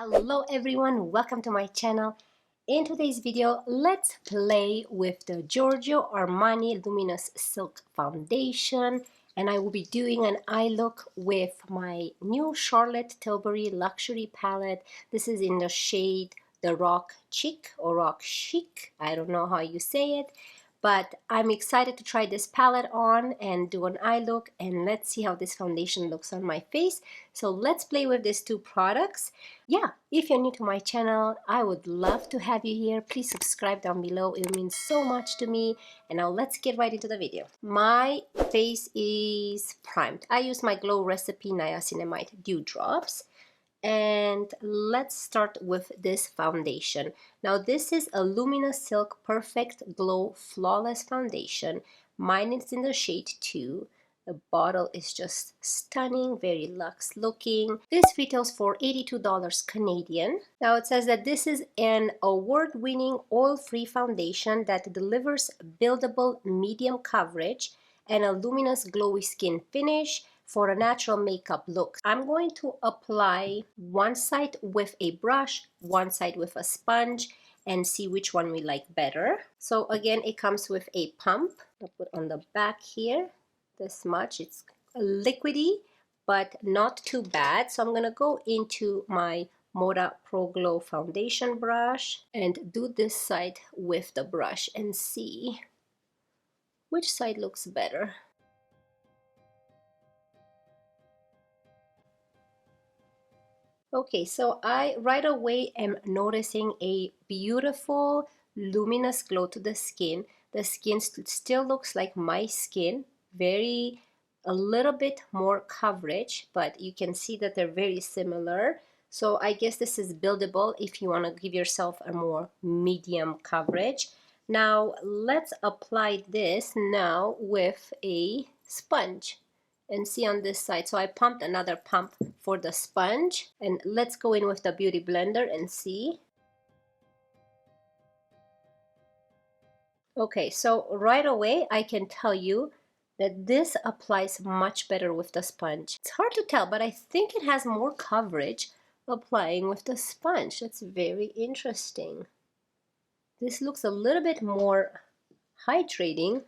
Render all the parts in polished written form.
Hello everyone, welcome to my channel. In today's video, let's play with the Giorgio Armani Luminous Silk Foundation, and I will be doing an eye look with my new Charlotte Tilbury Luxury Palette. This is in the shade the Rock Chic or Rock Chic, I don't know how you say it, but I'm excited to try this palette on and do an eye look, and let's see how this foundation looks on my face. So let's play with these two products. Yeah, if you're new to my channel, I would love to have you here. Please subscribe down below, it means so much to me. And now let's get right into the video. My face is primed. I use my Glow Recipe Niacinamide Dew Drops. And let's start with this foundation. Now this is a Luminous Silk Perfect Glow Flawless Foundation. Mine is in the shade 2. The bottle is just stunning, very luxe looking. This retails for $82 Canadian. Now it says that this is an award-winning oil-free foundation that delivers buildable medium coverage and a luminous glowy skin finish for a natural makeup look. I'm going to apply one side with a brush, one side with a sponge, and see which one we like better. So again, it comes with a pump. I'll put on the back here, this much. It's liquidy, but not too bad. So I'm gonna go into my Moda Pro Glow foundation brush and do this side with the brush and see which side looks better. Okay, so I right away am noticing a beautiful luminous glow to the skin. The skin still looks like my skin, a little bit more coverage, but you can see that they're very similar. So I guess this is buildable if you want to give yourself a more medium coverage. Now let's apply this now with a sponge. And see on this side. So I pumped another pump for the sponge, and let's go in with the beauty blender and see. Okay, so right away I can tell you that this applies much better with the sponge. It's hard to tell, but I think it has more coverage applying with the sponge. That's very interesting. This looks a little bit more hydrating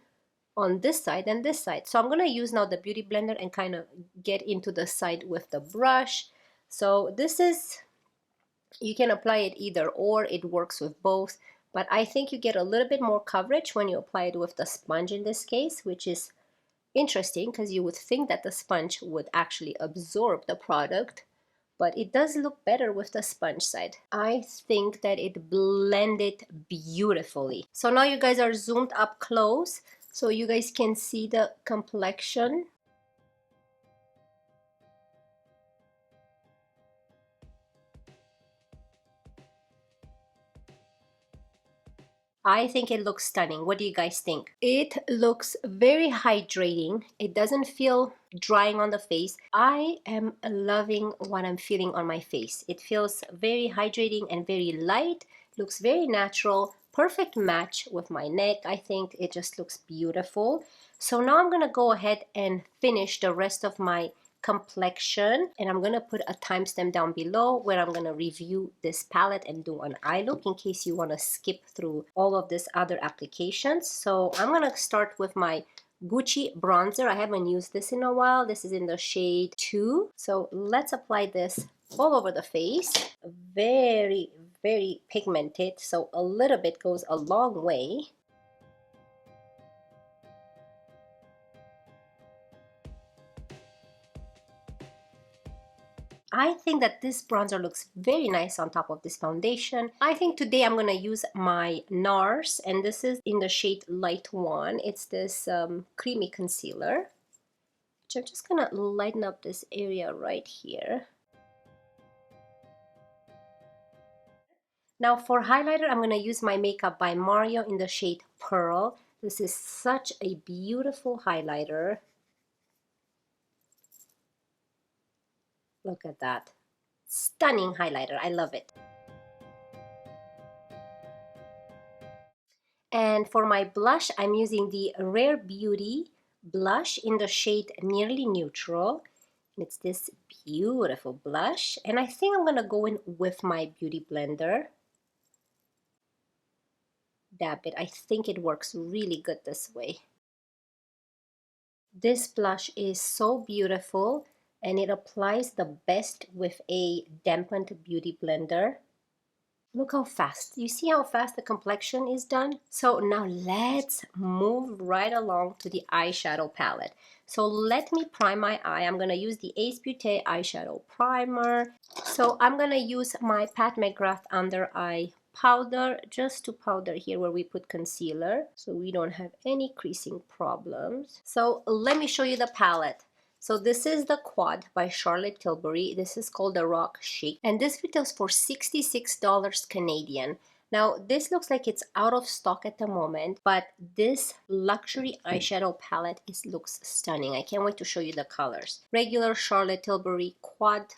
on this side and this side. So I'm going to use now the beauty blender and kind of get into the side with the brush. So this is, you can apply it either or, it works with both, but I think you get a little bit more coverage when you apply it with the sponge in this case, which is interesting because you would think that the sponge would actually absorb the product, but it does look better with the sponge side. I think that it blended beautifully. So now you guys are zoomed up close, so you guys can see the complexion. I think it looks stunning. What do you guys think? It looks very hydrating. It doesn't feel drying on the face. I am loving what I'm feeling on my face. It feels very hydrating and very light. Looks very natural. Perfect match with my neck. I think it just looks beautiful. So now I'm gonna go ahead and finish the rest of my complexion, and I'm gonna put a timestamp down below where I'm gonna review this palette and do an eye look in case you want to skip through all of these other applications. So I'm gonna start with my Gucci bronzer. I haven't used this in a while. This is in the shade 2. So let's apply this all over the face. Very pigmented, so a little bit goes a long way. I think that this bronzer looks very nice on top of this foundation. I think today I'm gonna use my Nars, and this is in the shade Light 1. It's this creamy concealer, which I'm just gonna lighten up this area right here. Now for highlighter, I'm going to use my Makeup by Mario in the shade Pearl. This is such a beautiful highlighter. Look at that. Stunning highlighter. I love it. And for my blush, I'm using the Rare Beauty blush in the shade Nearly Neutral. It's this beautiful blush, and I think I'm gonna go in with my beauty blender. Dab it. I think it works really good this way. This blush is so beautiful, and it applies the best with a dampened beauty blender. Look how fast. You see how fast the complexion is done? So now let's move right along to the eyeshadow palette. So let me prime my eye. I'm going to use the Ace Beauty eyeshadow primer. So I'm going to use my Pat McGrath under eye powder just to powder here where we put concealer so we don't have any creasing problems. So let me show you the palette. So this is the Quad by Charlotte Tilbury. This is called the Rock Chic, and this retails for $66 Canadian. Now this looks like it's out of stock at the moment, but this luxury eyeshadow palette looks stunning. I can't wait to show you the colors. Regular Charlotte Tilbury Quad,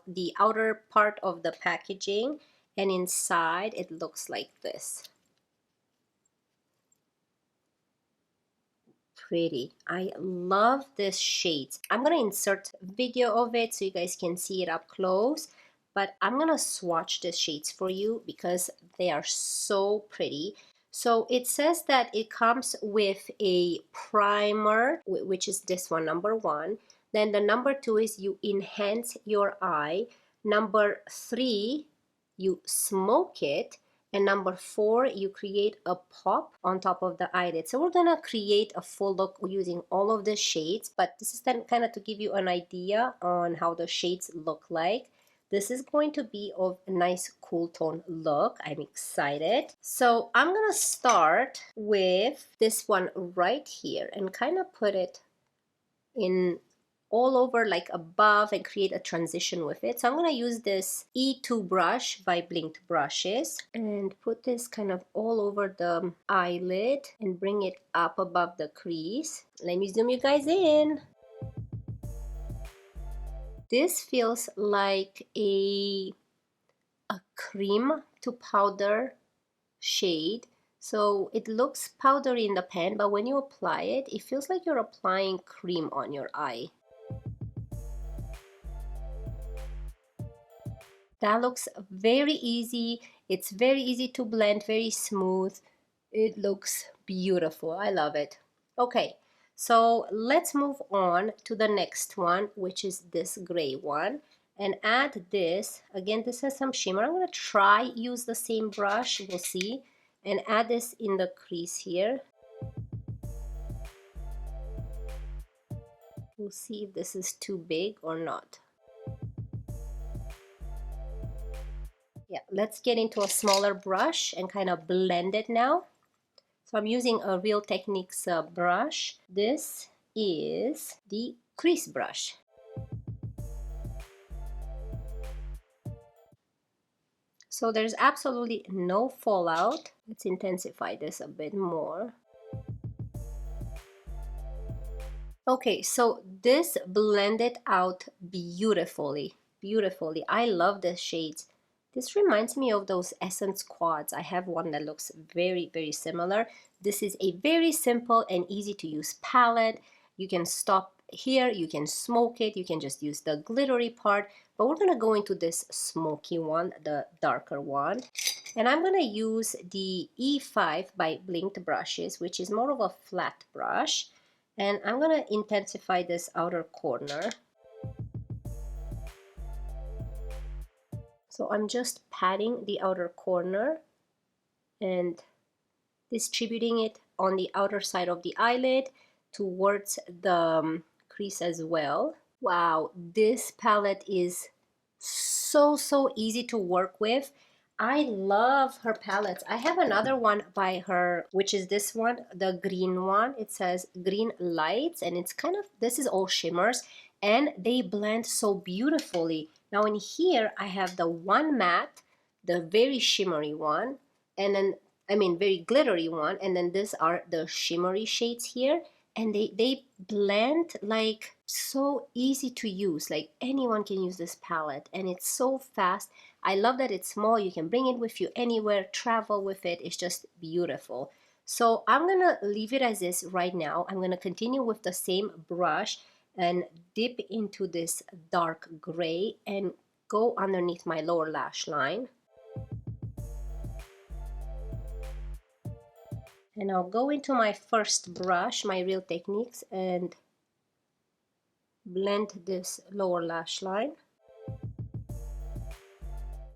the outer part of the packaging, and inside it looks like this. Pretty. I love this shades. I'm gonna insert video of it so you guys can see it up close, but I'm gonna swatch the shades for you because they are so pretty. So it says that it comes with a primer, which is this one, number 1. Then the number 2 is you enhance your eye. Number 3, you smoke it. And number 4, you create a pop on top of the eyelid. So we're gonna create a full look using all of the shades, but this is then kind of to give you an idea on how the shades look like. This is going to be of a nice cool tone look. I'm excited. So I'm gonna start with this one right here and kind of put it in all over, like above, and create a transition with it. So I'm going to use this E2 brush by Blinked Brushes and put this kind of all over the eyelid and bring it up above the crease. Let me zoom you guys in. This feels like a cream to powder shade. So it looks powdery in the pan, but when you apply it, it feels like you're applying cream on your eye. That looks very easy. It's very easy to blend, very smooth. It looks beautiful. I love it. Okay, so let's move on to the next one, which is this gray one. And add this. Again, this has some shimmer. I'm going to try use the same brush. We'll see. And add this in the crease here. We'll see if this is too big or not. Yeah, let's get into a smaller brush and kind of blend it now. So I'm using a Real Techniques brush. This is the crease brush. So there's absolutely no fallout. Let's intensify this a bit more. Okay, so this blended out beautifully. Beautifully. I love the shades. This reminds me of those Essence Quads. I have one that looks very, very similar. This is a very simple and easy to use palette. You can stop here, you can smoke it, you can just use the glittery part, but we're gonna go into this smoky one, the darker one. And I'm gonna use the E5 by Blinked Brushes, which is more of a flat brush. And I'm gonna intensify this outer corner. So I'm just patting the outer corner and distributing it on the outer side of the eyelid towards the crease as well. Wow, this palette is so easy to work with. I love her palettes. I have another one by her, which is this one, the green one. It says Green Lights, and it's kind of, this is all shimmers, and they blend so beautifully. Now in here, I have the one matte, the very shimmery one, and then, I mean, very glittery one, and then these are the shimmery shades here, and they blend like so easy to use. Like anyone can use this palette, and it's so fast. I love that it's small. You can bring it with you anywhere, travel with it. It's just beautiful. So I'm gonna leave it as is right now. I'm gonna continue with the same brush, and dip into this dark gray and go underneath my lower lash line. And I'll go into my first brush, my Real Techniques, and blend this lower lash line.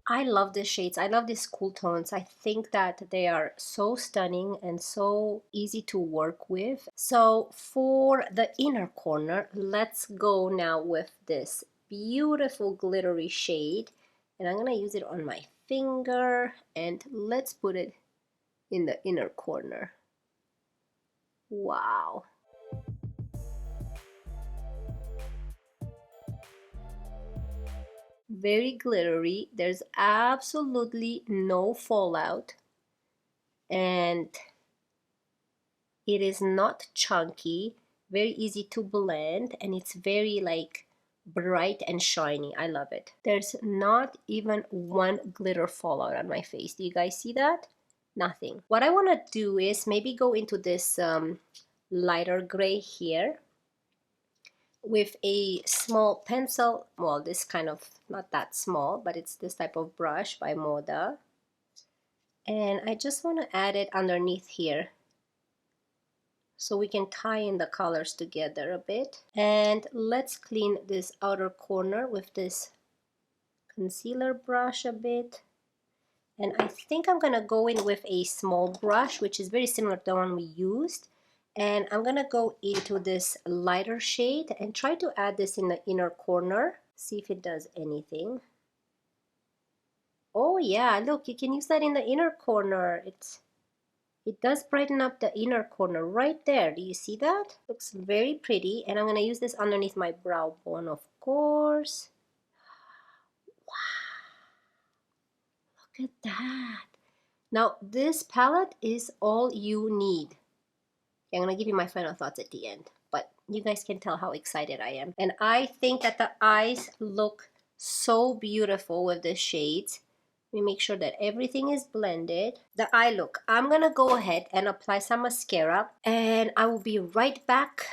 I love these shades. I love these cool tones. I think that they are so stunning and so easy to work with. So for the inner corner, let's go now with this beautiful glittery shade. And I'm gonna use it on my finger, and let's put it in the inner corner. Wow. Very glittery. There's absolutely no fallout, and it is not chunky, very easy to blend, and it's very like bright and shiny. I love it. There's not even one glitter fallout on my face. Do you guys see that? Nothing. What I want to do is maybe go into this lighter gray here with a small pencil. Well, this kind of, not that small, but it's this type of brush by Moda, and I just want to add it underneath here so we can tie in the colors together a bit. And let's clean this outer corner with this concealer brush a bit. And I think I'm gonna go in with a small brush, which is very similar to the one we used, and I'm gonna go into this lighter shade and try to add this in the inner corner, see if it does anything. Oh yeah, look, you can use that in the inner corner. It does brighten up the inner corner right there. Do you see that? Looks very pretty. And I'm gonna use this underneath my brow bone, of course. Wow, look at that. Now this palette is all you need. I'm gonna give you my final thoughts at the end, but you guys can tell how excited I am. And I think that the eyes look so beautiful with the shades. Let me make sure that everything is blended. The eye look, I'm gonna go ahead and apply some mascara, and I will be right back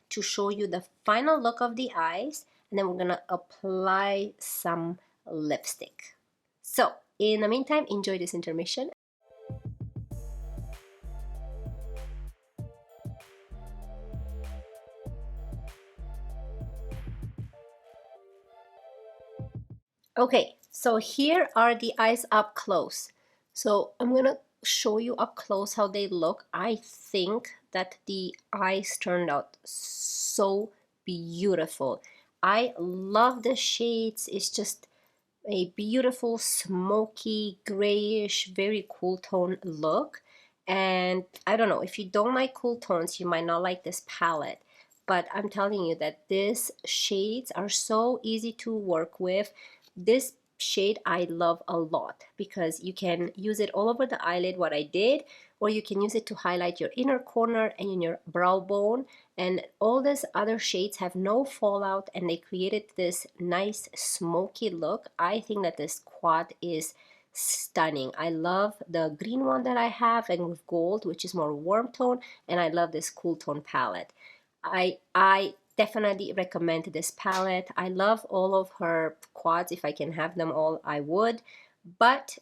to show you the final look of the eyes, and then we're gonna apply some lipstick. So in the meantime, enjoy this intermission. Okay, so here are the eyes up close. So I'm gonna show you up close how they look. I think that the eyes turned out so beautiful. I love the shades. It's just a beautiful smoky grayish, very cool tone look. And I don't know, if you don't like cool tones, you might not like this palette, but I'm telling you that these shades are so easy to work with. This shade I love a lot because you can use it all over the eyelid, what I did, or you can use it to highlight your inner corner and in your brow bone. And all these other shades have no fallout, and they created this nice smoky look. I think that this quad is stunning. I love the green one that I have, and with gold, which is more warm tone, and I love this cool tone palette. I definitely recommend this palette. I love all of her quads. If I can have them all, I would, but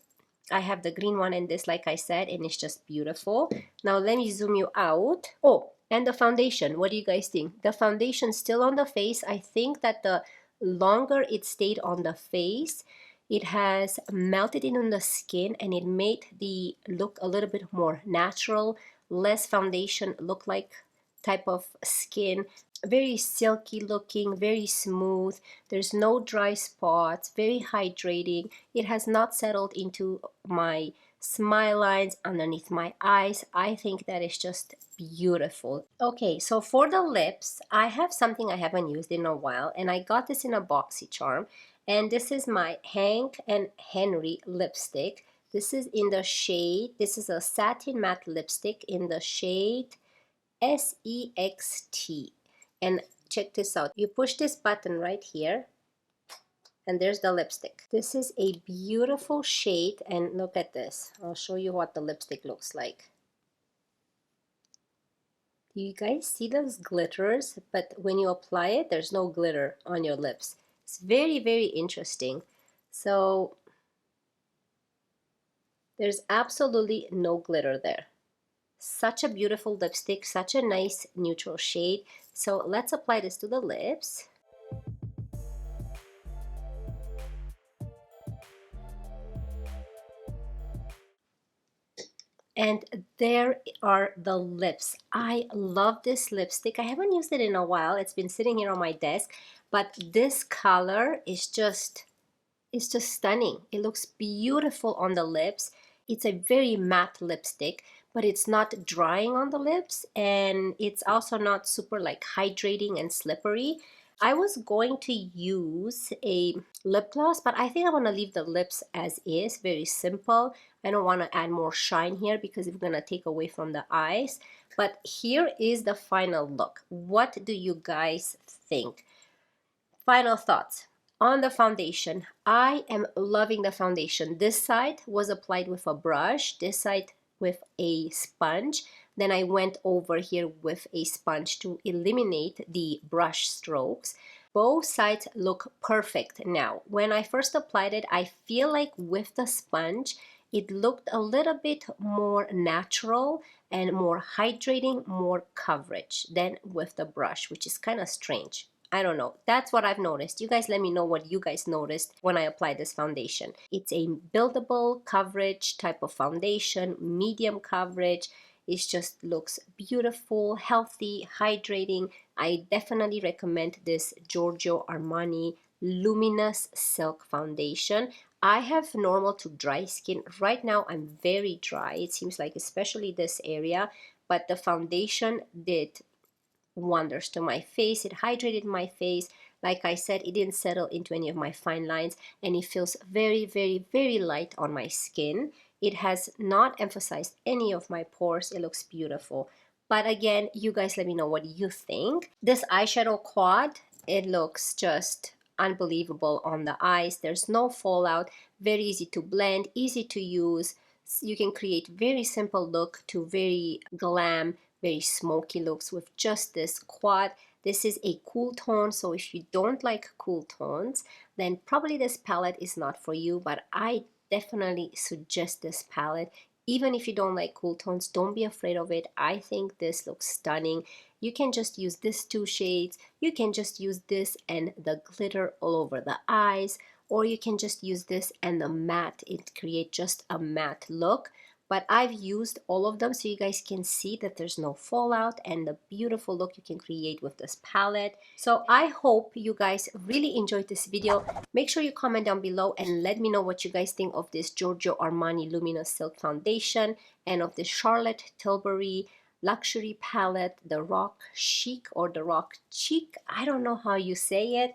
I have the green one and this, like I said, and it's just beautiful. Now let me zoom you out. Oh, and the foundation, what do you guys think? The foundation still on the face. I think that the longer it stayed on the face, it has melted in on the skin, and it made the look a little bit more natural, less foundation look like type of skin. Very silky looking, very smooth. There's no dry spots, very hydrating. It has not settled into my smile lines underneath my eyes. I think that is just beautiful. Okay, so for the lips, I have something I haven't used in a while, and I got this in a BoxyCharm, and this is my Hank and Henry lipstick. This is in the shade, this is a satin matte lipstick in the shade Sext. And check this out. You push this button right here, and there's the lipstick. This is a beautiful shade, and look at this. I'll show you what the lipstick looks like. You guys see those glitters? But when you apply it, there's no glitter on your lips. It's very, very interesting. So there's absolutely no glitter there. Such a beautiful lipstick, such a nice neutral shade. So let's apply this to the lips. And there are the lips. I love this lipstick. I haven't used it in a while. It's been sitting here on my desk, but this color is just, it's just stunning. It looks beautiful on the lips. It's a very matte lipstick, but it's not drying on the lips, and it's also not super like hydrating and slippery. I was going to use a lip gloss, but I think I want to leave the lips as is, very simple. I don't want to add more shine here because it's going to take away from the eyes. But here is the final look. What do you guys think? Final thoughts on the foundation. I am loving the foundation. This side was applied with a brush, this side with a sponge. Then I went over here with a sponge to eliminate the brush strokes. Both sides look perfect now. When I first applied it, I feel like with the sponge, it looked a little bit more natural and more hydrating, more coverage than with the brush, which is kind of strange. I don't know. That's what I've noticed. You guys let me know what you guys noticed when I applied this foundation. It's a buildable coverage type of foundation, medium coverage. It just looks beautiful, healthy, hydrating. I definitely recommend this Giorgio Armani Luminous Silk Foundation. I have normal to dry skin. Right now I'm very dry. It seems like especially this area, but the foundation did wonders to my face. It hydrated my face. Like I said, it didn't settle into any of my fine lines, and it feels very, very, very light on my skin. It has not emphasized any of my pores. It looks beautiful. But again, you guys let me know what you think. This eyeshadow quad, it looks just unbelievable on the eyes. There's no fallout, very easy to blend, easy to use. You can create very simple look to very glam, very smoky looks with just this quad. This is a cool tone, so if you don't like cool tones, then probably this palette is not for you, but I definitely suggest this palette. Even if you don't like cool tones, don't be afraid of it. I think this looks stunning. You can just use these two shades. You can just use this and the glitter all over the eyes, or you can just use this and the matte. It creates just a matte look. But I've used all of them so you guys can see that there's no fallout and the beautiful look you can create with this palette. So I hope you guys really enjoyed this video. Make sure you comment down below and let me know what you guys think of this Giorgio Armani Luminous Silk Foundation and of the Charlotte Tilbury Luxury Palette, the Rock Chic or the Rock Cheek. I don't know how you say it.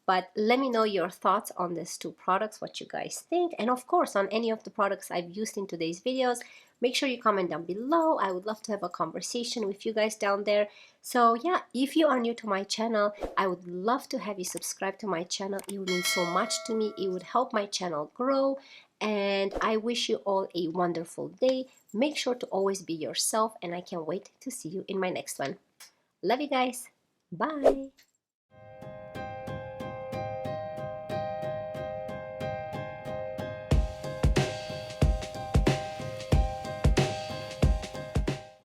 But let me know your thoughts on these two products, what you guys think. And of course, on any of the products I've used in today's videos, make sure you comment down below. I would love to have a conversation with you guys down there. So yeah, if you are new to my channel, I would love to have you subscribe to my channel. It would mean so much to me. It would help my channel grow. And I wish you all a wonderful day. Make sure to always be yourself, and I can't wait to see you in my next one. Love you guys. Bye.